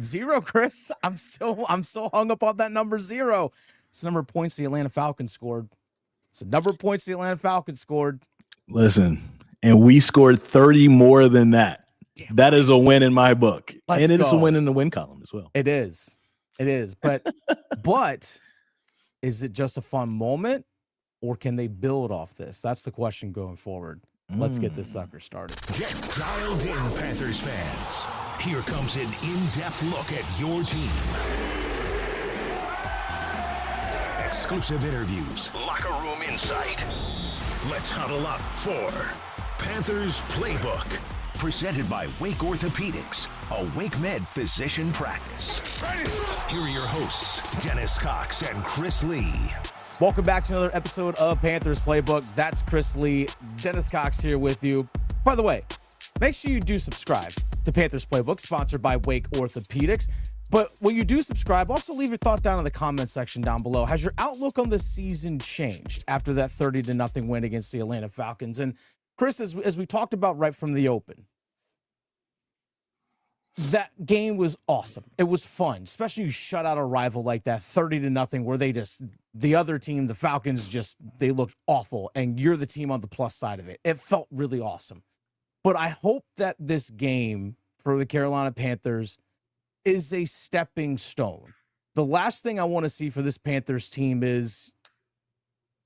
Zero, Chris. I'm still hung up on that number 0. It's the number of points the Atlanta Falcons scored. It's the number of points the Atlanta Falcons scored. Listen, and we scored 30 more than that. Damn that right. is a win in my book. Let's and it go. is a win in the win column as well. It is. But is it just a fun moment, or can they build off this? That's the question going forward. Let's get this sucker started. Get dialed in, Panthers fans. Here comes an in-depth look at your team. Exclusive interviews. Locker room insight. Let's huddle up for Panthers Playbook. Presented by Wake Orthopedics, a Wake Med physician practice. Here are your hosts, Dennis Cox and Chris Lea. Welcome back to another episode of Panthers Playbook. That's Chris Lea. Dennis Cox here with you. By the way, make sure you do subscribe to Panthers Playbook, sponsored by Wake Orthopedics. But when you do subscribe, also leave your thought down in the comment section down below. Has your outlook on this season changed after that 30-0 win against the Atlanta Falcons? And Chris, as we talked about right from the open, that game was awesome. It was fun, especially you shut out a rival like that 30-0, where the other team, the Falcons, they looked awful, and you're the team on the plus side of it. It felt really awesome. But I hope that this game for the Carolina Panthers is a stepping stone. The last thing I want to see for this Panthers team is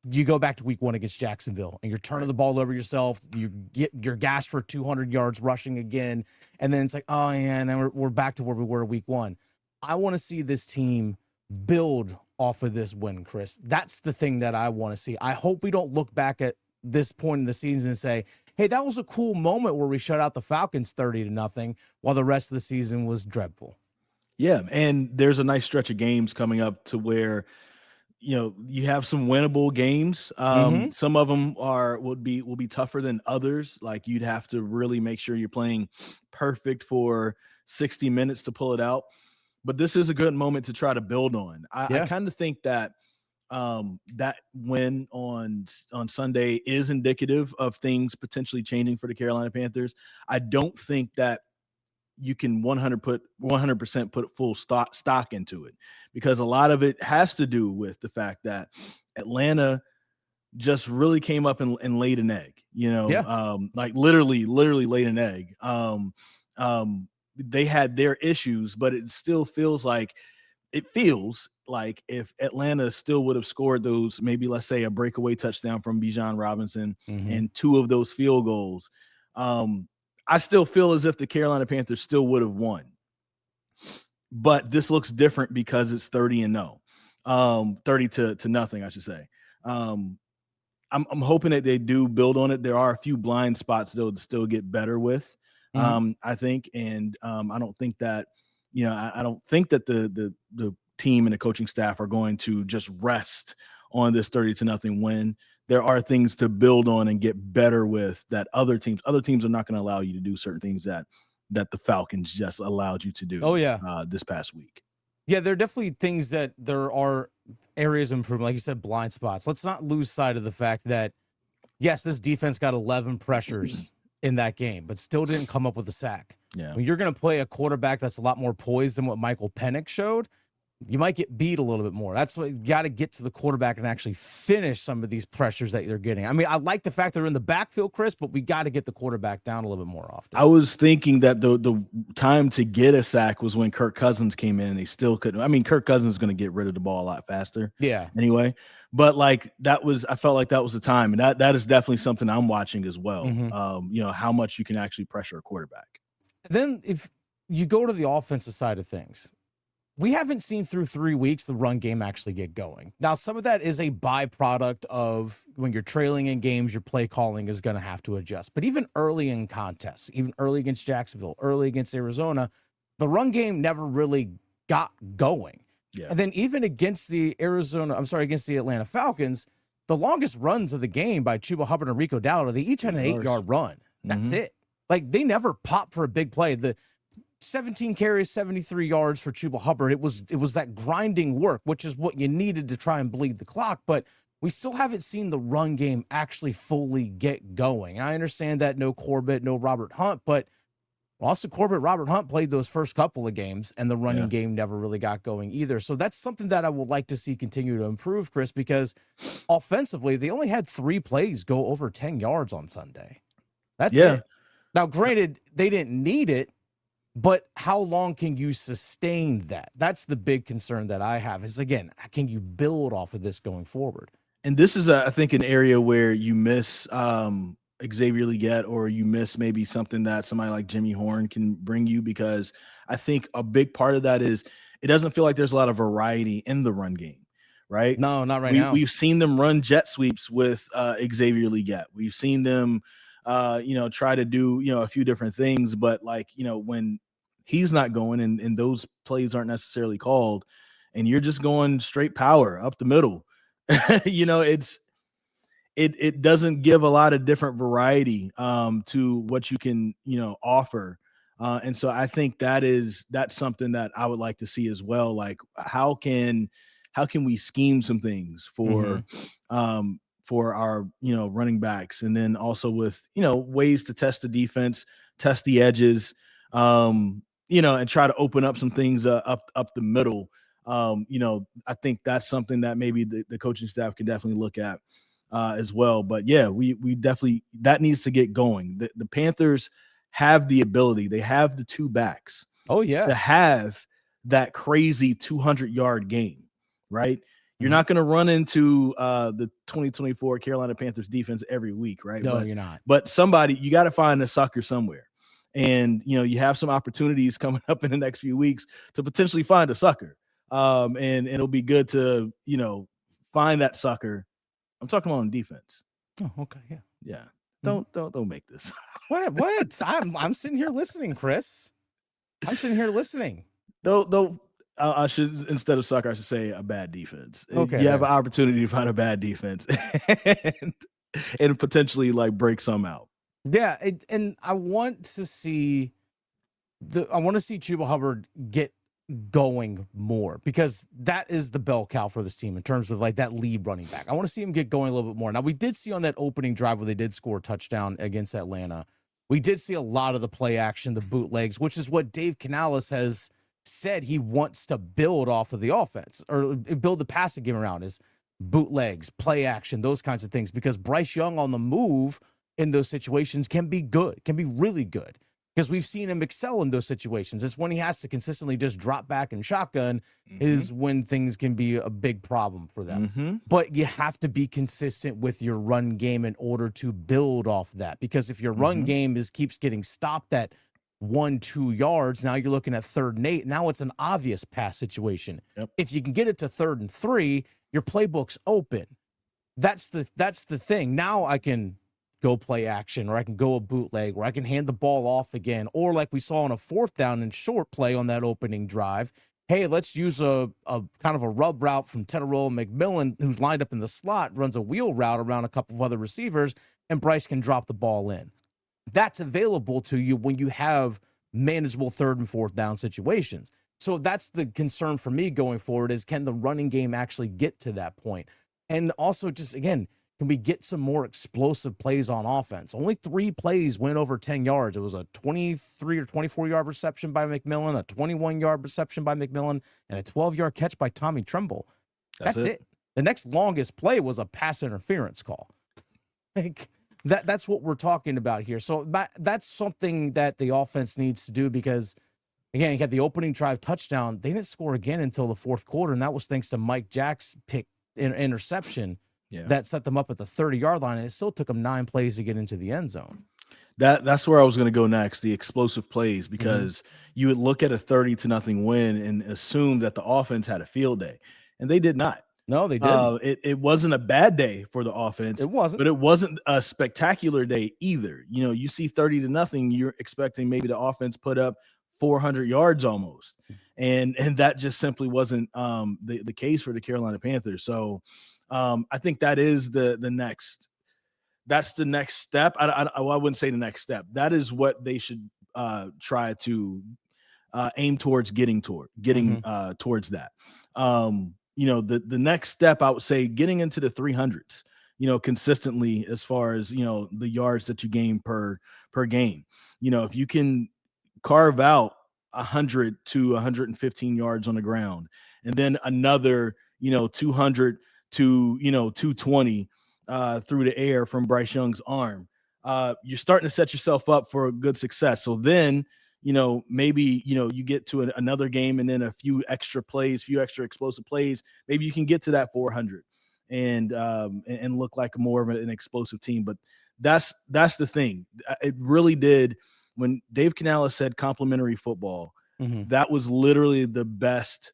you go back to week 1 against Jacksonville and you're turning the ball over yourself. You're gassed for 200 yards rushing again. And then it's like, oh yeah, and we're back to where we were week 1. I want to see this team build off of this win, Chris. That's the thing that I want to see. I hope we don't look back at this point in the season and say, hey, that was a cool moment where we shut out the Falcons 30-0 while the rest of the season was dreadful. Yeah. And there's a nice stretch of games coming up to where, you have some winnable games. Some of them will be tougher than others. Like you'd have to really make sure you're playing perfect for 60 minutes to pull it out. But this is a good moment to try to build on. I kind of think that that win on Sunday is indicative of things potentially changing for the Carolina Panthers. I don't think that you can 100% put full stock into it, because a lot of it has to do with the fact that Atlanta just really came up and laid an egg, like literally laid an egg. They had their issues, but it still feels like if Atlanta still would have scored those, maybe let's say a breakaway touchdown from Bijan Robinson and 2 of those field goals, I still feel as if the Carolina Panthers still would have won. But this looks different because it's 30-0, 30-0, I should say. I'm hoping that they do build on it. There are a few blind spots though to still get better with, I think. And I don't think that, I don't think that the team and the coaching staff are going to just rest on this 30-0 win. There are things to build on and get better with that other teams are not going to allow you to do certain things that the Falcons just allowed you to do. This past week. Yeah, there are definitely things that there are areas of improvement. Like you said, blind spots. Let's not lose sight of the fact that, yes, this defense got 11 pressures in that game, but still didn't come up with a sack. Yeah. When you're going to play a quarterback that's a lot more poised than what Michael Penix showed, you might get beat a little bit more. That's what you got to get to the quarterback and actually finish some of these pressures that you're getting. I mean, I like the fact they're in the backfield, Chris, but we got to get the quarterback down a little bit more often. I was thinking that the time to get a sack was when Kirk Cousins came in and they still couldn't. I mean, Kirk Cousins is going to get rid of the ball a lot faster. Yeah. Anyway, but I felt like that was the time. And that is definitely something I'm watching as well. How much you can actually pressure a quarterback. Then if you go to the offensive side of things, we haven't seen through 3 weeks the run game actually get going. Now, some of that is a byproduct of when you're trailing in games, your play calling is going to have to adjust. But even early in contests, even early against Jacksonville, early against Arizona, the run game never really got going. Yeah. And then even against the Atlanta Falcons, the longest runs of the game by Chuba, Hubbard, and Rico Dowdle, they each had an 8-yard run. That's it. Like, they never popped for a big play. The 17 carries, 73 yards for Chuba Hubbard. It was that grinding work, which is what you needed to try and bleed the clock. But we still haven't seen the run game actually fully get going. And I understand that no Corbett, no Robert Hunt, but Also, Corbett Robert Hunt played those first couple of games, and the running game never really got going either. So that's something that I would like to see continue to improve, Chris, because offensively, they only had 3 plays go over 10 yards on Sunday. That's it. Now, granted, they didn't need it, but how long can you sustain that? That's the big concern that I have is, again, can you build off of this going forward? And this is, I think, an area where you miss Xavier Legette, or you miss maybe something that somebody like Jimmy Horn can bring you, because I think a big part of that is it doesn't feel like there's a lot of variety in the run game, right? No, not right now. We've seen them run jet sweeps with Xavier Legette. We've seen them, try to do, a few different things, but when he's not going and those plays aren't necessarily called and you're just going straight power up the middle, it doesn't give a lot of different variety to what you can, offer. And so I think that's something that I would like to see as well. Like how can we scheme some things for our, running backs, and then also with, ways to test the defense, test the edges, and try to open up some things up the middle. I think that's something that maybe the coaching staff can definitely look at as well. But yeah, we definitely, that needs to get going. The Panthers have the ability, they have the 2 backs to have that crazy 200-yard game, right? You're not going to run into the 2024 Carolina Panthers defense every week, right? No, you're not. But you got to find a sucker somewhere. And, you have some opportunities coming up in the next few weeks to potentially find a sucker. And it'll be good to, find that sucker. I'm talking about on defense. Oh, okay. Yeah. Yeah. Don't make this. What? I'm sitting here listening, Chris. I'm sitting here listening. Though I should, instead of sucker, I should say a bad defense. Okay. You have an opportunity to find a bad defense and potentially break some out. Yeah, and I want to see Chuba Hubbard get going more, because that is the bell cow for this team in terms of that lead running back. I want to see him get going a little bit more. Now, we did see on that opening drive where they did score a touchdown against Atlanta, we did see a lot of the play action, the bootlegs, which is what Dave Canales has said he wants to build off of the offense, or build the passing game around, is bootlegs, play action, those kinds of things, because Bryce Young on the move in those situations can be good, can be really good, because we've seen him excel in those situations. It's when he has to consistently just drop back and shotgun is when things can be a big problem for them. But you have to be consistent with your run game in order to build off that, because if your run game keeps getting stopped at 1-2 yards, now you're looking at 3rd and 8. Now it's an obvious pass situation. If you can get it to 3rd and 3, your playbook's open. That's the thing. Now I can go play action, or I can go a bootleg, or I can hand the ball off again, or like we saw on a 4th down and short play on that opening drive, hey, let's use a kind of a rub route from Tetairoa McMillan, who's lined up in the slot, runs a wheel route around a couple of other receivers, and Bryce can drop the ball in. That's available to you when you have manageable 3rd and 4th down situations. So that's the concern for me going forward, is can the running game actually get to that point? And also, just again, can we get some more explosive plays on offense? Only 3 plays went over 10 yards. It was a 23 or 24-yard reception by McMillan, a 21-yard reception by McMillan, and a 12-yard catch by Tommy Tremble. That's it. The next longest play was a pass interference call. That's what we're talking about here. So that's something that the offense needs to do, because, again, you got the opening drive touchdown. They didn't score again until the 4th quarter, and that was thanks to Mike Jack's pick interception. That set them up at the 30-yard line, and it still took them 9 plays to get into the end zone. That's where I was going to go next, the explosive plays, because you would look at a 30-0 win and assume that the offense had a field day, and they did not. No, they didn't. It wasn't a bad day for the offense. It wasn't. But it wasn't a spectacular day either. You see 30-0, you're expecting maybe the offense put up 400 yards almost, and that just simply wasn't the case for the Carolina Panthers. So I think that is the next step. I wouldn't say the next step. That is what they should try to aim towards getting towards that. The next step, I would say, getting into the 300s, consistently, as far as, the yards that you gain per game. If you can carve out 100 to 115 yards on the ground, and then another, 200 to, 220 through the air from Bryce Young's arm, you're starting to set yourself up for a good success. So then, maybe, you get to another game and then a few extra explosive plays. Maybe you can get to that 400 and look like more of an explosive team. But that's the thing. It really did. When Dave Canales said complimentary football, that was literally the best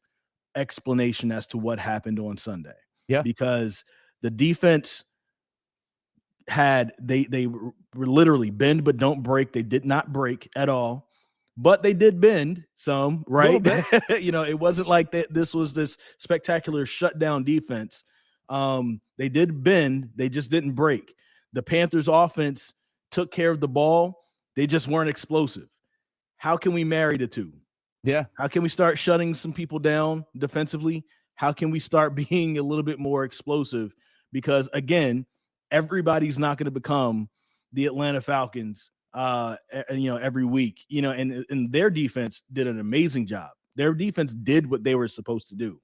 explanation as to what happened on Sunday. Yeah. Because the defense they were literally bend but don't break. They did not break at all, but they did bend some, right? It wasn't like this was this spectacular shutdown defense. They did bend, they just didn't break. The Panthers offense took care of the ball. They just weren't explosive. How can we marry the two? Yeah. How can we start shutting some people down defensively? How can we start being a little bit more explosive? Because again, everybody's not going to become the Atlanta Falcons, every week, and their defense did an amazing job. Their defense did what they were supposed to do.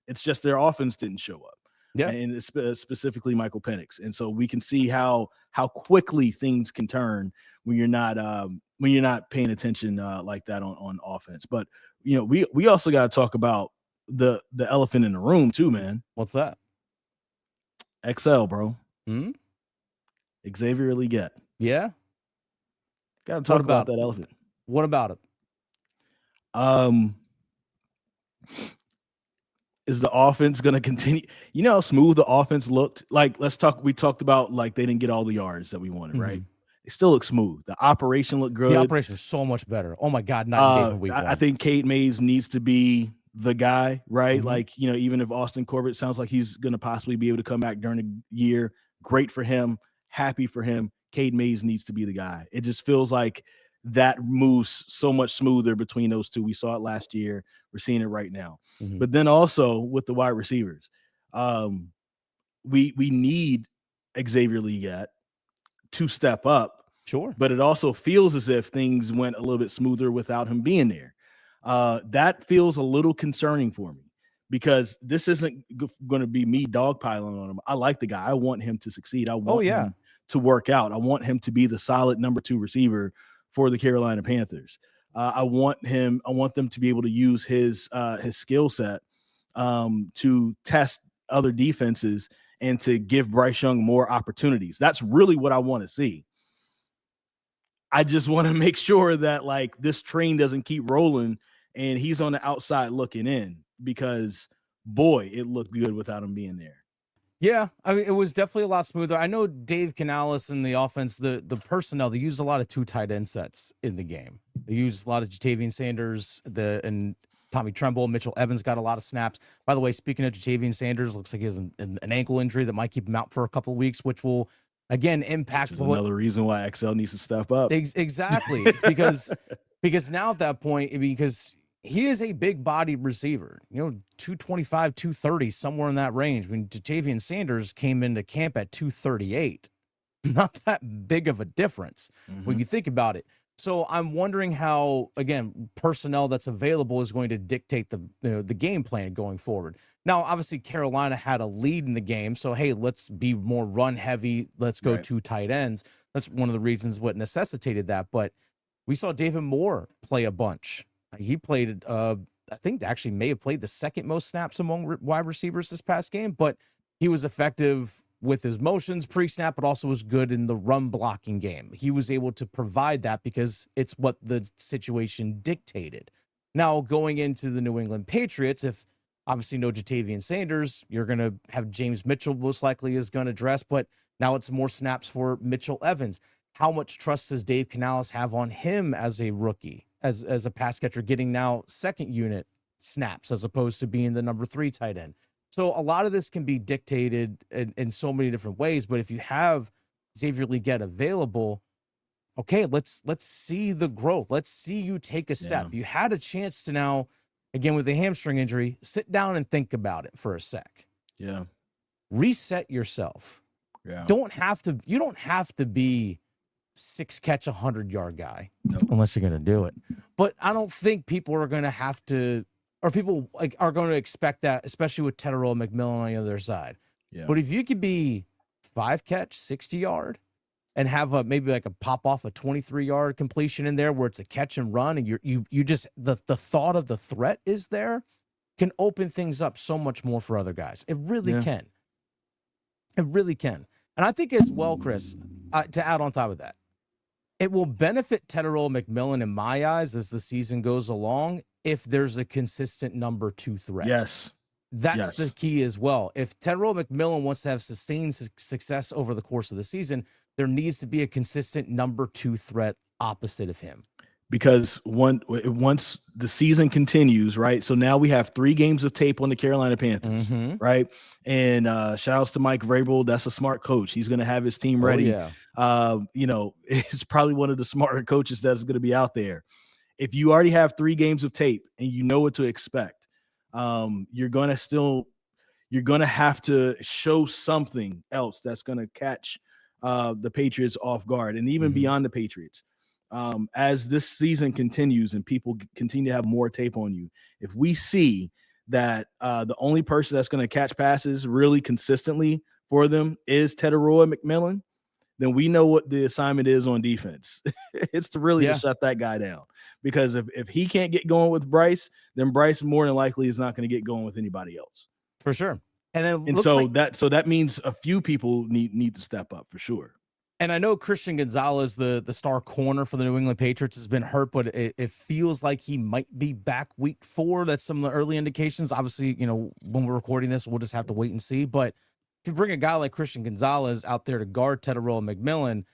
It's just their offense didn't show up. Yeah. And specifically Michael Penix. And so we can see how quickly things can turn when you're not paying attention like that on offense. But we also got to talk about the elephant in the room too, man. What's that? XL, bro. Hmm? Xavier Legette. Yeah. Got to talk about that elephant. What about it? Is the offense going to continue? You know how smooth the offense looked? Like, we talked about, like, they didn't get all the yards that we wanted, right? They still look smooth. The operation looked good. The operation is so much better. Oh my God. Not in week one. I think Cade Mays needs to be the guy, right? Like, even if Austin Corbett sounds like he's going to possibly be able to come back during the year, great for him. Happy for him. Cade Mays needs to be the guy. It just feels like that moves so much smoother between those two. We saw it last year. We're seeing it right now. But then also with the wide receivers, we need Xavier Legette to step up. Sure. But it also feels as if things went a little bit smoother without him being there. That feels a little concerning for me, because this isn't going to be me dogpiling on him. I like the guy. I want him to succeed. I want him to work out. I want him to be the solid number 2 receiver for the Carolina Panthers. I want them to be able to use his skill set to test other defenses and to give Bryce Young more opportunities. That's really what I want to see. I just want to make sure that, like, this train doesn't keep rolling and he's on the outside looking in, because boy, it looked good without him being there. Yeah, I mean, it was definitely a lot smoother. I know Dave Canales and the offense, the personnel, they used a lot of 2 tight end sets in the game. They used a lot of Jadeveon Sanders, and Tommy Tremble. Mitchell Evans got a lot of snaps. By the way, speaking of Jadeveon Sanders, looks like he has an ankle injury that might keep him out for a couple of weeks, which will, again, impact. Another reason why XL needs to step up. Exactly, because now at that point, because he is a big-bodied receiver, 225, 230, somewhere in that range. I mean, Jadeveon Sanders came into camp at 238. Not that big of a difference when you think about it. So I'm wondering how, again, personnel that's available is going to dictate the game plan going forward. Now, obviously, Carolina had a lead in the game, so, hey, let's be more run-heavy. Let's go 2 tight ends. That's one of the reasons what necessitated that. But we saw David Moore play a bunch. He played, I think actually may have played the second most snaps among wide receivers this past game, but he was effective with his motions pre-snap, but also was good in the run blocking game. He was able to provide that because it's what the situation dictated. Now, going into the New England Patriots, if obviously no Jadeveon Sanders, you're going to have James Mitchell most likely is going to dress, but now it's more snaps for Mitchell Evans. How much trust does Dave Canales have on him as a rookie? As a pass catcher, getting now second unit snaps as opposed to being the number 3 tight end. So a lot of this can be dictated in so many different ways. But if you have Xavier Legette available, okay, let's see the growth. Let's see you take a step. You had a chance to now, again, with the hamstring injury, sit down and think about it for a sec. Yeah. Reset yourself. Yeah. You don't have to be 6-catch, 100-yard guy, Nope. unless you're going to do it. But I don't think people are going to have to, or people like are going to expect that, especially with Tetairoa McMillan on the other side. Yeah. But if you could be 5-catch, 60-yard, and have a maybe like a pop off a 23-yard completion in there where it's a catch and run, and you just the thought of the threat is there, can open things up so much more for other guys. It really can. It really can. And I think as well, Chris, to add on top of that, it will benefit Tetairoa McMillan in my eyes as the season goes along if there's a consistent number 2 threat. Yes. That's the key as well. If Tetairoa McMillan wants to have sustained success over the course of the season, there needs to be a consistent number 2 threat opposite of him. Because once the season continues, right? So now we have 3 games of tape on the Carolina Panthers, right? And shout outs to Mike Vrabel. That's a smart coach. He's going to have his team ready. You know, it's probably one of the smarter coaches that's going to be out there. If you already have 3 games of tape and you know what to expect, you're going to have to show something else that's going to catch the Patriots off guard, and even beyond the Patriots. As this season continues and people continue to have more tape on you, if we see that the only person that's going to catch passes really consistently for them is Tetairoa McMillan, then we know what the assignment is on defense. It's to really to shut that guy down. Because if he can't get going with Bryce, then Bryce more than likely is not going to get going with anybody else. For sure. And so that means a few people need to step up for sure. And I know Christian Gonzalez, the star corner for the New England Patriots, has been hurt, but it feels like he might be back week 4. That's some of the early indications. Obviously, you know, when we're recording this, we'll just have to wait and see. But if you bring a guy like Christian Gonzalez out there to guard Tetairoa McMillan,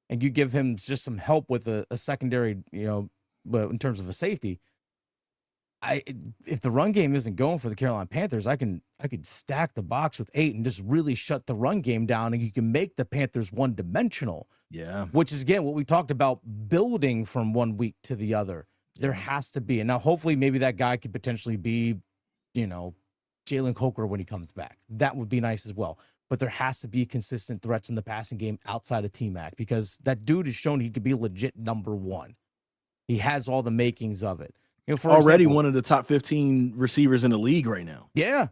and you give him just some help with a secondary, you know, but in terms of a safety, if the run game isn't going for the Carolina Panthers, I could stack the box with 8 and just really shut the run game down, and you can make the Panthers one-dimensional. Yeah. Which is, again, what we talked about, building from one week to the other. There has to be. And now hopefully maybe that guy could potentially be, you know, Jalen Coker when he comes back. That would be nice as well. But there has to be consistent threats in the passing game outside of T-Mac, because that dude has shown he could be legit number 1. He has all the makings of it. You know, for already example, one of the top 15 receivers in the league right now. Yeah.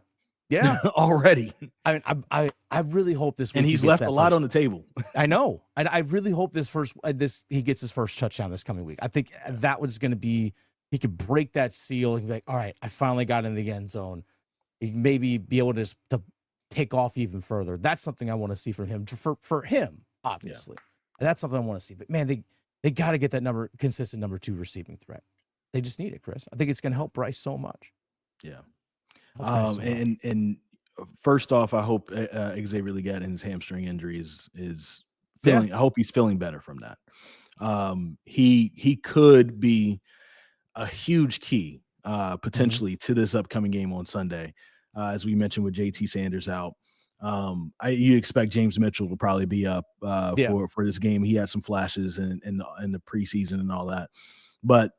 Already. I mean, I really hope this week, and he's left a lot on the table. I know. And I really hope he gets his first touchdown this coming week. I think that was going to be, he could break that seal and be like, all right, I finally got in the end zone. He maybe be able to take off even further. That's something I want to see from him, for him, obviously. Yeah. That's something I want to see. But man, they got to get that consistent number 2 receiving threat. They just need it, Chris. I think it's going to help Bryce so much. Yeah. And first off, I hope Xavier Legette and his hamstring injury is feeling. I hope he's feeling better from that. He could be a huge key potentially to this upcoming game on Sunday, as we mentioned with JT Sanders out. You expect James Mitchell will probably be up for this game. He had some flashes in the preseason and all that, but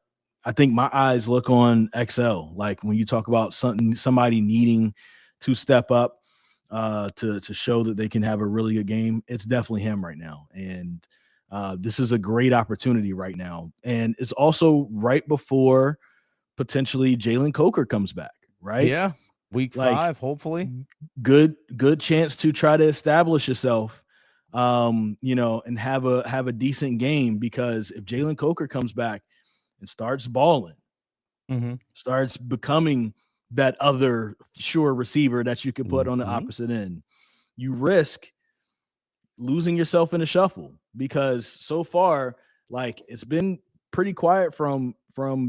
I think my eyes look on XL. Like when you talk about somebody needing to step up to show that they can have a really good game, it's definitely him right now. And this is a great opportunity right now. And it's also right before potentially Jalen Coker comes back, right? Yeah. Week 5, hopefully. Good chance to try to establish yourself, you know, and have a decent game, because if Jalen Coker comes back and starts balling, starts becoming that other sure receiver that you can put on the opposite end, you risk losing yourself in a shuffle, because so far, like, it's been pretty quiet from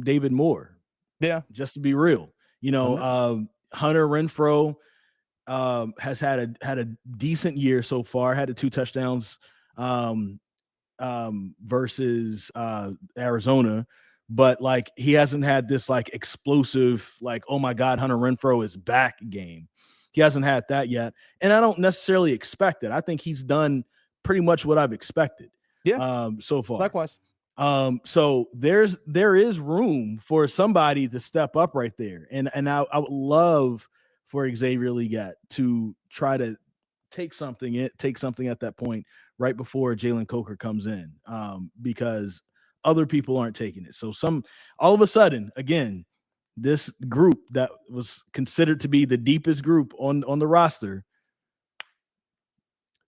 David Moore. Yeah. Just to be real, you know, Hunter Renfrow has had a decent year so far, had the 2 touchdowns versus Arizona. But like, he hasn't had this like explosive, like, oh my God, Hunter Renfrow is back game. He hasn't had that yet. And I don't necessarily expect it. I think he's done pretty much what I've expected. So far. Likewise. So there is room for somebody to step up right there. And I would love for Xavier Legette to try to take something at that point right before Jalen Coker comes in, because other people aren't taking it. So all of a sudden, again, this group that was considered to be the deepest group on the roster,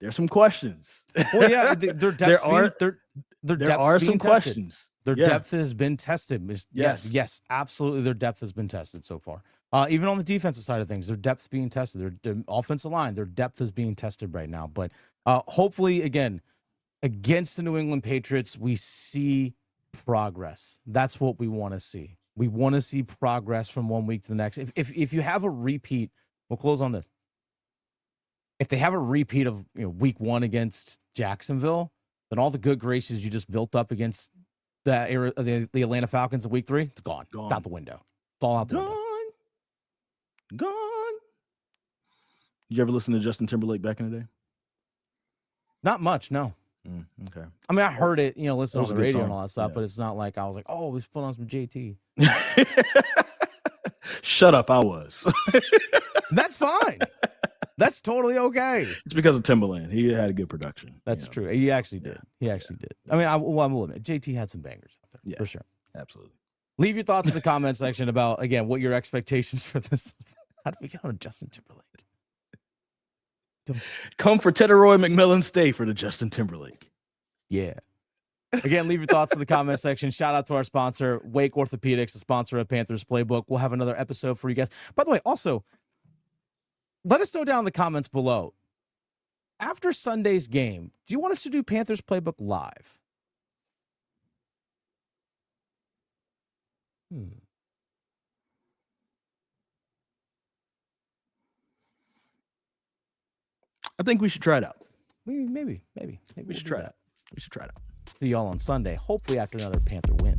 there's some questions. Well, yeah, their depth being tested. Questions. Their depth has been tested. Yes, absolutely. Their depth has been tested so far. Even on the defensive side of things, their depth's being tested. Their offensive line, their depth is being tested right now. But hopefully, again, against the New England Patriots, we see progress. That's what we want to see. We want to see progress from one week to the next. If you have a repeat, we'll close on this. If they have a repeat of week 1 against Jacksonville, then all the good graces you just built up against the Atlanta Falcons in week 3, it's gone. It's out the window. It's all out the window. Gone. Did you ever listen to Justin Timberlake back in the day? Not much, no. Okay. I mean, I heard it, listen on the radio and all that stuff, yeah. but it's not like I was like, oh, let's put on some JT. Shut up, I was. That's fine. That's totally okay. It's because of Timberland. He had a good production. That's true. He actually did. He actually did. I mean, I will admit, JT had some bangers out there, for sure. Absolutely. Leave your thoughts in the comment section about, again, what your expectations for this. How do we get on Justin Timberlake? Come for Tetairoa McMillan, stay for the Justin Timberlake. Yeah. Again, leave your thoughts in the comment section. Shout out to our sponsor, Wake Orthopedics, the sponsor of Panthers Playbook. We'll have another episode for you guys. By the way, also, let us know down in the comments below. After Sunday's game, do you want us to do Panthers Playbook live? I think we should try it out. Maybe we should try it out. We should try it out. See y'all on Sunday, hopefully after another Panther win.